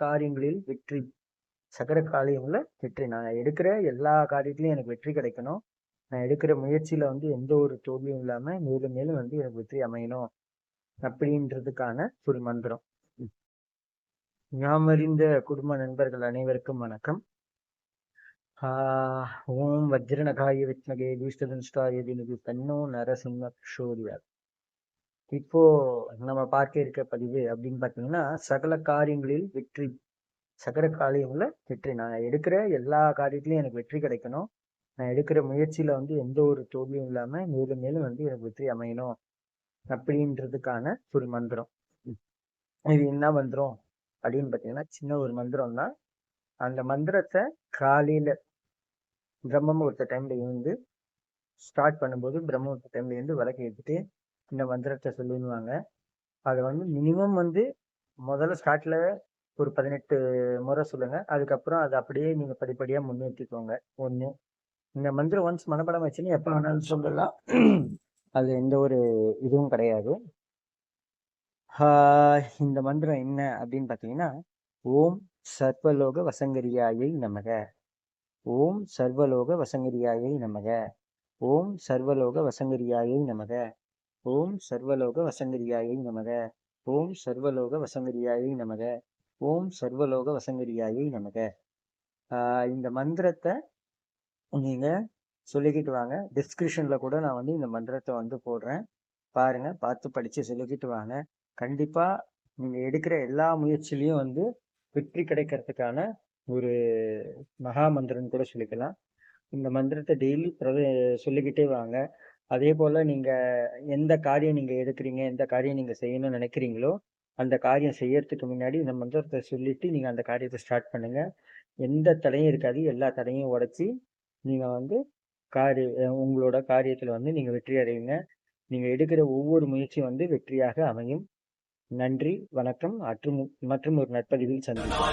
காரியங்களில் வெற்றி. சகல காரியங்கள்ல வெற்றி. நான் எடுக்கிற எல்லா காரியத்திலையும் எனக்கு வெற்றி கிடைக்கணும். நான் எடுக்கிற முயற்சியில வந்து எந்த ஒரு தோல்வியும் இல்லாம மேலும் மேலும் வந்து எனக்கு வெற்றி அமையணும் அப்படின்றதுக்கான ஒரு மந்திரம். ஞாமறிந்த குடும்ப நண்பர்கள் அனைவருக்கும் வணக்கம். ஓம் வஜ்ரநகாய வித்மகே தூஷ்டதனுஷ்டாய தினது தன்னோ நரசிம்ம பிரசோதியார். இப்போ நம்ம பார்க்க இருக்க பதிவு அப்படின்னு பார்த்தீங்கன்னா, சகல காரியங்களில் வெற்றி. சகல காரியங்கள்ல வெற்றி. நான் எடுக்கிற எல்லா காரியத்திலையும் எனக்கு வெற்றி கிடைக்கணும். நான் எடுக்கிற முயற்சியில வந்து எந்த ஒரு தோல்வியும் இல்லாம மேலும் மேலும் வந்து எனக்கு வெற்றி அமையணும் அப்படின்றதுக்கான ஒரு மந்திரம். இது என்ன மந்திரம் அப்படின்னு பார்த்தீங்கன்னா, சின்ன ஒரு மந்திரம் தான். அந்த மந்திரத்தை காலையில பிரம்ம முகூர்த்த டைம்ல இருந்து ஸ்டார்ட் பண்ணும்போது பிரம்ம முகூர்த்த டைம்ல இருந்து விளக்கு எடுத்துட்டு இந்த மந்திரத்தை சொல்லிடுவாங்க. அதை வந்து மினிமம் வந்து முதல்ல ஸ்டார்ட்ல ஒரு 18 முறை சொல்லுங்க. அதுக்கப்புறம் அதை அப்படியே நீங்க படிப்படியா முன்னேற்றிக்கோங்க. ஒண்ணு, இந்த மந்திரம் ஒன்ஸ் மனப்படம் வச்சுன்னு எப்ப வேணாலும் சொல்லலாம். அது எந்த ஒரு இதுவும் கிடையாது. இந்த மந்திரம் என்ன அப்படின்னு பாத்தீங்கன்னா, ஓம் சர்வலோக வசங்கரியாயை நமக. ஓம் சர்வலோக வசங்கரியாயை நமக. ஓம் சர்வலோக வசங்கரியாயை நமக. ஓம் சர்வலோக வசங்கரியாயை நமக. ஓம் சர்வலோக வசங்கரியாயை நமக. ஓம் சர்வலோக வசங்கரியாயை நமக. இந்த மந்திரத்தை நீங்க சொல்லிக்கிட்டு வாங்க. டிஸ்கிரிப்ஷன்ல கூட நான் வந்து இந்த மந்திரத்தை வந்து போடுறேன், பாருங்க, பார்த்து படிச்சு சொல்லிக்கிட்டு வாங்க. கண்டிப்பா நீங்க எடுக்கிற எல்லா முயற்சியிலையும் வந்து வெற்றி கிடைக்கிறதுக்கான ஒரு மகா மந்திரம்னு கூட சொல்லிக்கலாம். இந்த மந்திரத்தை டெய்லி சொல்லிக்கிட்டே வாங்க. அதே போல நீங்க எந்த காரியம் நீங்க எடுக்கிறீங்க, எந்த காரியம் நீங்க செய்யணும்னு நினைக்கிறீங்களோ அந்த காரியம் செய்யறதுக்கு முன்னாடி இந்த மந்திரத்தை சொல்லிட்டு நீங்க அந்த காரியத்தை ஸ்டார்ட் பண்ணுங்க. எந்த தடையும் இருக்காது. எல்லா தடையும் உடைச்சி நீங்க வந்து உங்களோட காரியத்துல வந்து நீங்க வெற்றி அடைவீங்க. நீங்க எடுக்கிற ஒவ்வொரு முயற்சியும் வந்து வெற்றியாக அமையும். நன்றி, வணக்கம். மற்றும் ஒரு நற்பதிவில் சந்திப்போம்.